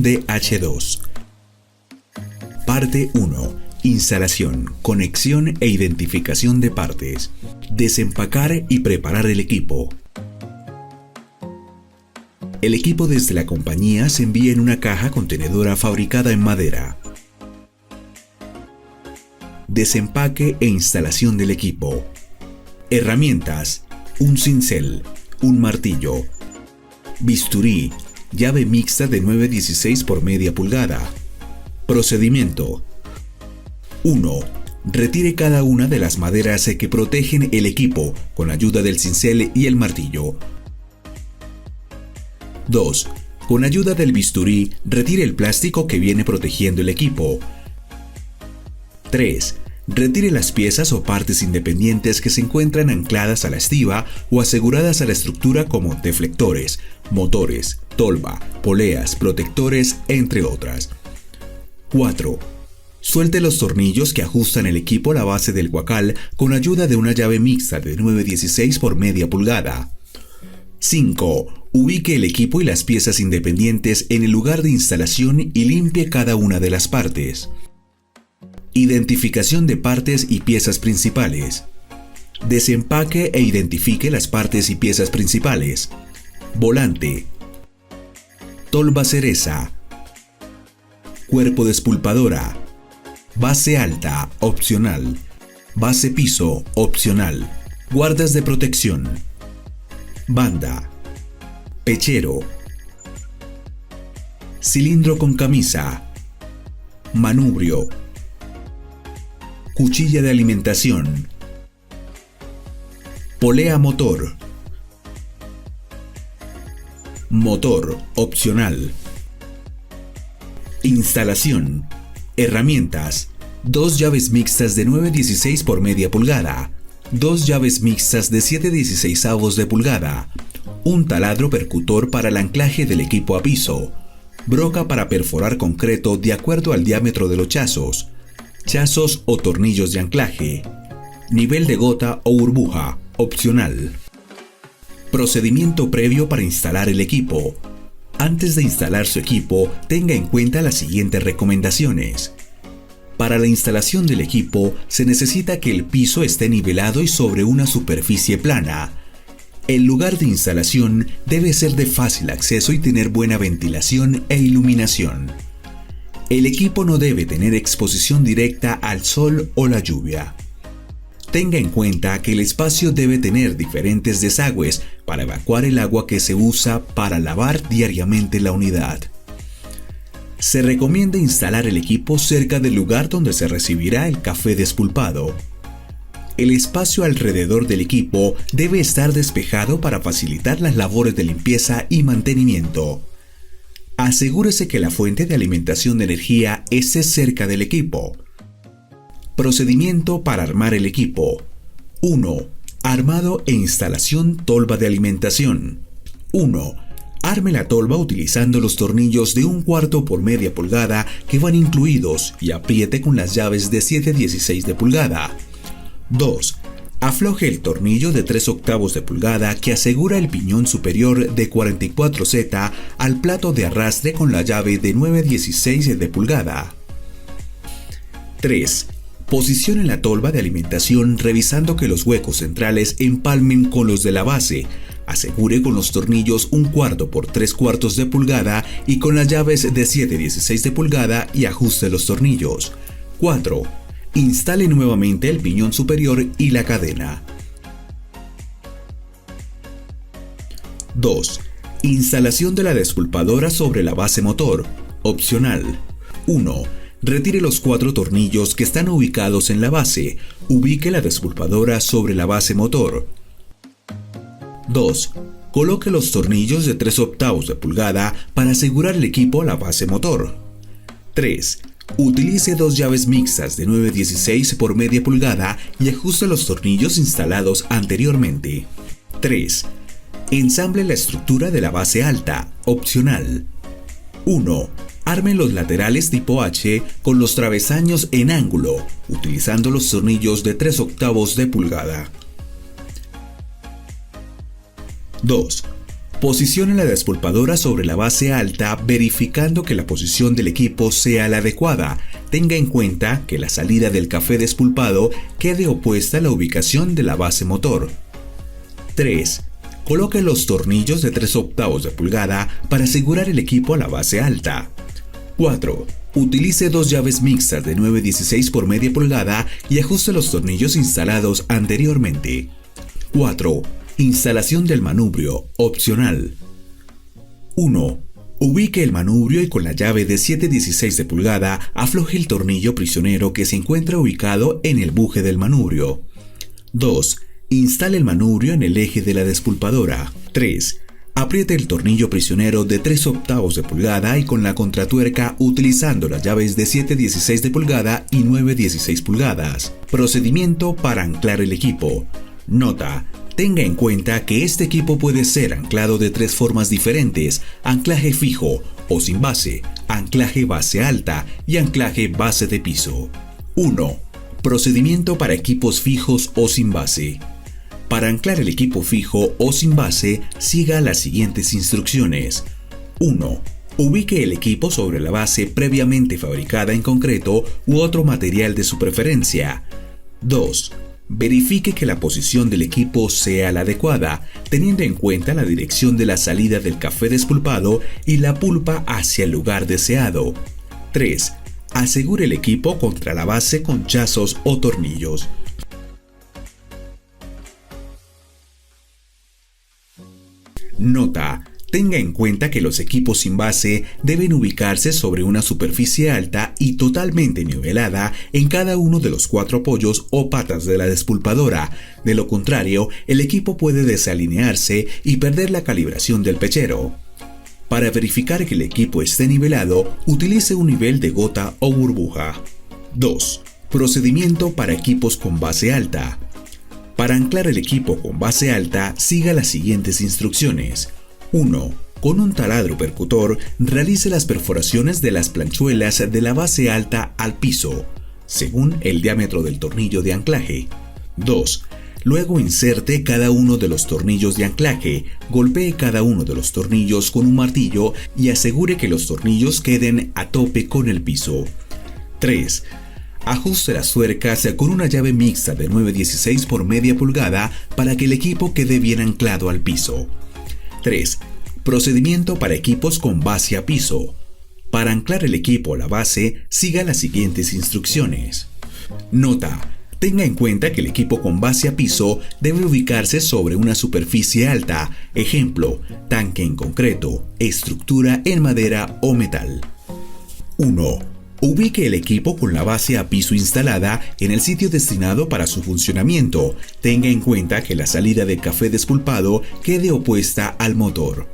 de H2. Parte 1. Instalación, conexión e identificación de partes. Desempacar y preparar el equipo. El equipo desde la compañía se envía en una caja contenedora fabricada en madera. Desempaque e instalación del equipo. Herramientas: un cincel, un martillo, bisturí, llave mixta de 9/16 por media pulgada. Procedimiento: 1. Retire cada una de las maderas que protegen el equipo con ayuda del cincel y el martillo. 2. Con ayuda del bisturí, retire el plástico que viene protegiendo el equipo. 3. Retire las piezas o partes independientes que se encuentran ancladas a la estiba o aseguradas a la estructura como deflectores, motores, tolva, poleas, protectores, entre otras. 4. Suelte los tornillos que ajustan el equipo a la base del guacal con ayuda de una llave mixta de 9/16 por media pulgada. 5. Ubique el equipo y las piezas independientes en el lugar de instalación y limpie cada una de las partes. Identificación de partes y piezas principales. Desempaque e identifique las partes y piezas principales. Volante. Tolva cereza. Cuerpo de espulpadora. Base alta, opcional. Base piso, opcional. Guardas de protección. Banda. Pechero. Cilindro con camisa. Manubrio. Cuchilla de alimentación. Polea motor. Motor, opcional. Instalación. Herramientas: 2 llaves mixtas de 9/16 por media pulgada, 2 llaves mixtas de 7/16 de pulgada, un taladro percutor para el anclaje del equipo a piso, broca para perforar concreto de acuerdo al diámetro de los chazos, chazos o tornillos de anclaje, nivel de gota o burbuja, opcional. Procedimiento previo para instalar el equipo. Antes de instalar su equipo, tenga en cuenta las siguientes recomendaciones. Para la instalación del equipo, se necesita que el piso esté nivelado y sobre una superficie plana. El lugar de instalación debe ser de fácil acceso y tener buena ventilación e iluminación. El equipo no debe tener exposición directa al sol o la lluvia. Tenga en cuenta que el espacio debe tener diferentes desagües para evacuar el agua que se usa para lavar diariamente la unidad. Se recomienda instalar el equipo cerca del lugar donde se recibirá el café despulpado. El espacio alrededor del equipo debe estar despejado para facilitar las labores de limpieza y mantenimiento. Asegúrese que la fuente de alimentación de energía esté cerca del equipo. Procedimiento para armar el equipo. 1. Armado e instalación tolva de alimentación. 1. Arme la tolva utilizando los tornillos de 1/4 por media pulgada que van incluidos y apriete con las llaves de 7/16 de pulgada. 2. Afloje el tornillo de 3/8 de pulgada que asegura el piñón superior de 44Z al plato de arrastre con la llave de 9/16 de pulgada. 3. Posicione la tolva de alimentación revisando que los huecos centrales empalmen con los de la base. Asegure con los tornillos 1/4 por 3/4 de pulgada y con las llaves de 7/16 de pulgada y ajuste los tornillos. 4. Instale nuevamente el piñón superior y la cadena. 2. Instalación de la despulpadora sobre la base motor. Opcional. 1. Retire los 4 tornillos que están ubicados en la base. Ubique la despulpadora sobre la base motor. 2. Coloque los tornillos de 3/8 de pulgada para asegurar el equipo a la base motor. 3. Utilice 2 llaves mixtas de 9/16 por media pulgada y ajuste los tornillos instalados anteriormente. 3. Ensamble la estructura de la base alta, opcional. 1. Arme los laterales tipo H con los travesaños en ángulo, utilizando los tornillos de 3/8 de pulgada. 2. Posicione la despulpadora sobre la base alta verificando que la posición del equipo sea la adecuada. Tenga en cuenta que la salida del café despulpado quede opuesta a la ubicación de la base motor. 3. Coloque los tornillos de 3/8 de pulgada para asegurar el equipo a la base alta. 4. Utilice dos llaves mixtas de 9/16 por media pulgada y ajuste los tornillos instalados anteriormente. 4. Instalación del manubrio, opcional. 1. Ubique el manubrio y con la llave de 7/16 de pulgada afloje el tornillo prisionero que se encuentra ubicado en el buje del manubrio. 2. Instale el manubrio en el eje de la despulpadora. 3. Apriete el tornillo prisionero de 3/8 de pulgada y con la contratuerca utilizando las llaves de 7/16 de pulgada y 9/16 pulgadas. Procedimiento para anclar el equipo. Nota: tenga en cuenta que este equipo puede ser anclado de 3 formas diferentes: anclaje fijo o sin base, anclaje base alta y anclaje base de piso. 1. Procedimiento para equipos fijos o sin base. Para anclar el equipo fijo o sin base, siga las siguientes instrucciones. 1. Ubique el equipo sobre la base previamente fabricada en concreto u otro material de su preferencia. 2. Verifique que la posición del equipo sea la adecuada, teniendo en cuenta la dirección de la salida del café despulpado y la pulpa hacia el lugar deseado. 3. Asegure el equipo contra la base con chazos o tornillos. Nota: tenga en cuenta que los equipos sin base deben ubicarse sobre una superficie alta y totalmente nivelada en cada uno de los 4 apoyos o patas de la despulpadora. De lo contrario, el equipo puede desalinearse y perder la calibración del pechero. Para verificar que el equipo esté nivelado, utilice un nivel de gota o burbuja. 2. Procedimiento para equipos con base alta. Para anclar el equipo con base alta, siga las siguientes instrucciones. 1. Con un taladro percutor, realice las perforaciones de las planchuelas de la base alta al piso, según el diámetro del tornillo de anclaje. 2. Luego inserte cada uno de los tornillos de anclaje, golpee cada uno de los tornillos con un martillo y asegure que los tornillos queden a tope con el piso. 3. Ajuste las tuercas con una llave mixta de 9/16 por media pulgada para que el equipo quede bien anclado al piso. 3. Procedimiento para equipos con base a piso. Para anclar el equipo a la base, siga las siguientes instrucciones. Nota: tenga en cuenta que el equipo con base a piso debe ubicarse sobre una superficie alta, ejemplo, tanque en concreto, estructura en madera o metal. 1. Ubique el equipo con la base a piso instalada en el sitio destinado para su funcionamiento. Tenga en cuenta que la salida del café despulpado quede opuesta al motor.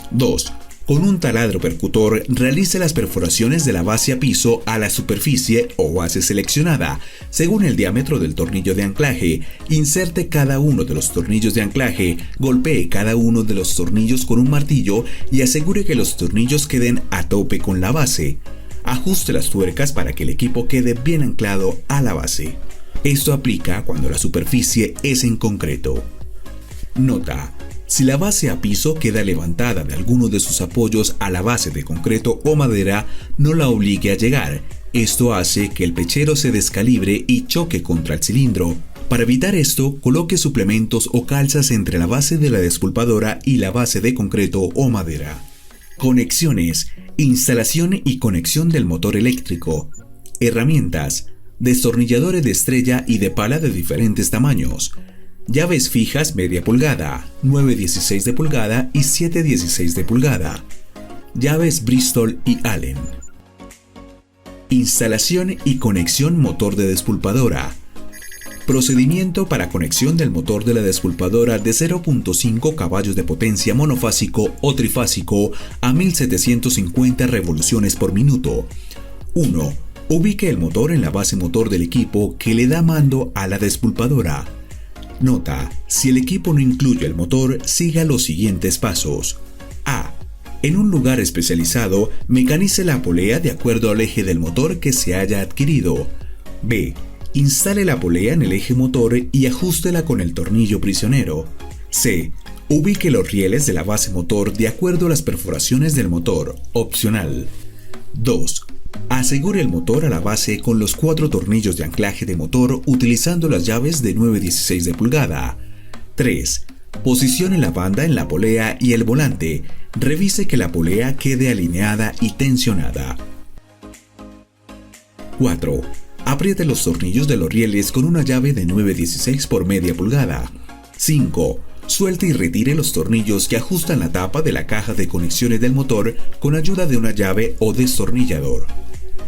2. Con un taladro percutor, realice las perforaciones de la base a piso a la superficie o base seleccionada, según el diámetro del tornillo de anclaje. Inserte cada uno de los tornillos de anclaje, golpee cada uno de los tornillos con un martillo y asegure que los tornillos queden a tope con la base. Ajuste las tuercas para que el equipo quede bien anclado a la base. Esto aplica cuando la superficie es en concreto. Nota: si la base a piso queda levantada de alguno de sus apoyos a la base de concreto o madera, no la obligue a llegar. Esto hace que el pechero se descalibre y choque contra el cilindro. Para evitar esto, coloque suplementos o calzas entre la base de la despulpadora y la base de concreto o madera. Conexiones: instalación y conexión del motor eléctrico. Herramientas: destornilladores de estrella y de pala de diferentes tamaños. Llaves fijas media pulgada, 9/16 de pulgada y 7/16 de pulgada. Llaves Bristol y Allen. Instalación y conexión motor de despulpadora. Procedimiento para conexión del motor de la despulpadora de 0.5 caballos de potencia monofásico o trifásico a 1750 revoluciones por minuto. 1. Ubique el motor en la base motor del equipo que le da mando a la despulpadora. Nota: si el equipo no incluye el motor, siga los siguientes pasos. A. En un lugar especializado, mecanice la polea de acuerdo al eje del motor que se haya adquirido. B. Instale la polea en el eje motor y ajústela con el tornillo prisionero. C. Ubique los rieles de la base motor de acuerdo a las perforaciones del motor, opcional. 2. Asegure el motor a la base con los 4 tornillos de anclaje de motor utilizando las llaves de 9/16 de pulgada. 3. Posicione la banda en la polea y el volante. Revise que la polea quede alineada y tensionada. 4. Apriete los tornillos de los rieles con una llave de 9/16 por media pulgada. 5. Suelte y retire los tornillos que ajustan la tapa de la caja de conexiones del motor con ayuda de una llave o destornillador.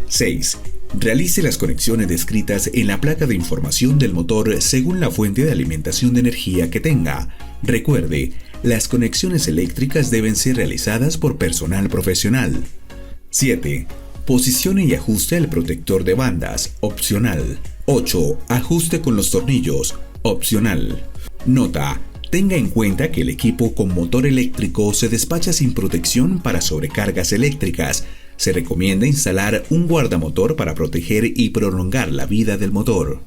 6. Realice las conexiones descritas en la placa de información del motor según la fuente de alimentación de energía que tenga. Recuerde, las conexiones eléctricas deben ser realizadas por personal profesional. 7. Posicione y ajuste el protector de bandas, opcional. 8. Ajuste con los tornillos, opcional. Nota: tenga en cuenta que el equipo con motor eléctrico se despacha sin protección para sobrecargas eléctricas. Se recomienda instalar un guardamotor para proteger y prolongar la vida del motor.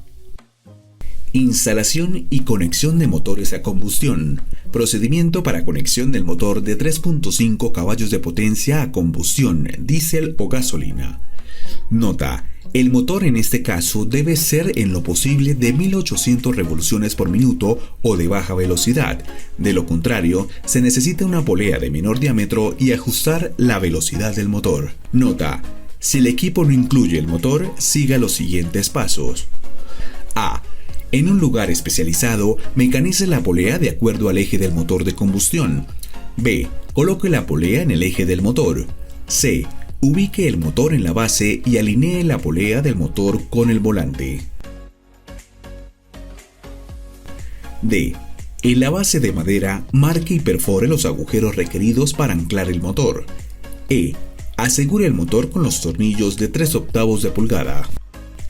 Instalación y conexión de motores a combustión. Procedimiento para conexión del motor de 3.5 caballos de potencia a combustión, diésel o gasolina. Nota: el motor en este caso debe ser en lo posible de 1800 revoluciones por minuto o de baja velocidad. De lo contrario, se necesita una polea de menor diámetro y ajustar la velocidad del motor. Nota: si el equipo no incluye el motor, siga los siguientes pasos. A. En un lugar especializado, mecanice la polea de acuerdo al eje del motor de combustión. B. Coloque la polea en el eje del motor. C. Ubique el motor en la base y alinee la polea del motor con el volante. D. En la base de madera, marque y perfore los agujeros requeridos para anclar el motor. E. Asegure el motor con los tornillos de 3/8 de pulgada.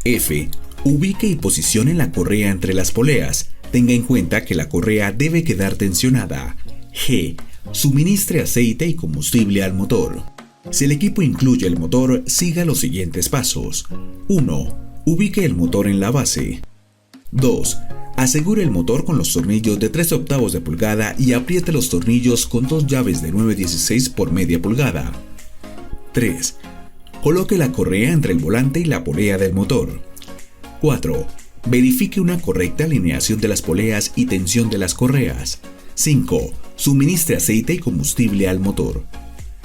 F. Ubique y posicione la correa entre las poleas. Tenga en cuenta que la correa debe quedar tensionada. G. Suministre aceite y combustible al motor. Si el equipo incluye el motor, siga los siguientes pasos. 1. Ubique el motor en la base. 2. Asegure el motor con los tornillos de 3/8 de pulgada y apriete los tornillos con 2 llaves de 9/16 por media pulgada. 3. Coloque la correa entre el volante y la polea del motor. 4. Verifique una correcta alineación de las poleas y tensión de las correas. 5. Suministre aceite y combustible al motor.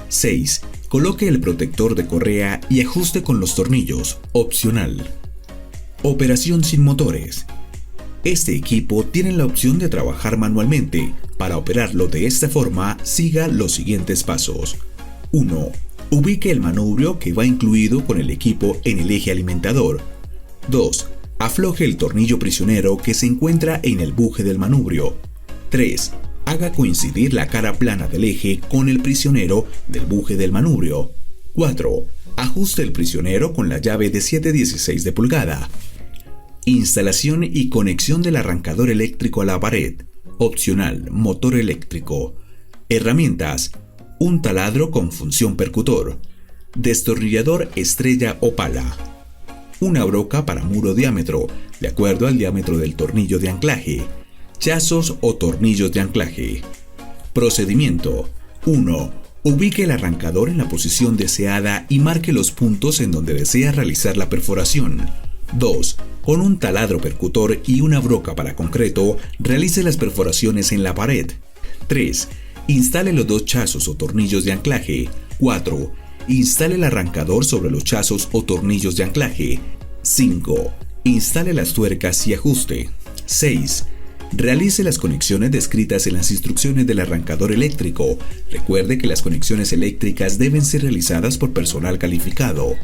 6. Coloque el protector de correa y ajuste con los tornillos, opcional. Operación sin motores. Este equipo tiene la opción de trabajar manualmente. Para operarlo de esta forma, siga los siguientes pasos. 1. Ubique el manubrio que va incluido con el equipo en el eje alimentador. 2. Afloje el tornillo prisionero que se encuentra en el buje del manubrio. 3. Haga coincidir la cara plana del eje con el prisionero del buje del manubrio. 4. Ajuste el prisionero con la llave de 7/16 de pulgada. Instalación y conexión del arrancador eléctrico a la pared. Opcional, motor eléctrico. Herramientas: un taladro con función percutor. Destornillador estrella o pala. Una broca para muro diámetro, de acuerdo al diámetro del tornillo de anclaje. Chazos o tornillos de anclaje. Procedimiento: 1. Ubique el arrancador en la posición deseada y marque los puntos en donde desea realizar la perforación. 2. Con un taladro percutor y una broca para concreto, realice las perforaciones en la pared. 3. Instale los 2 chazos o tornillos de anclaje. 4. Instale el arrancador sobre los chazos o tornillos de anclaje. 5. Instale las tuercas y ajuste. 6. Realice las conexiones descritas en las instrucciones del arrancador eléctrico. Recuerde que las conexiones eléctricas deben ser realizadas por personal calificado.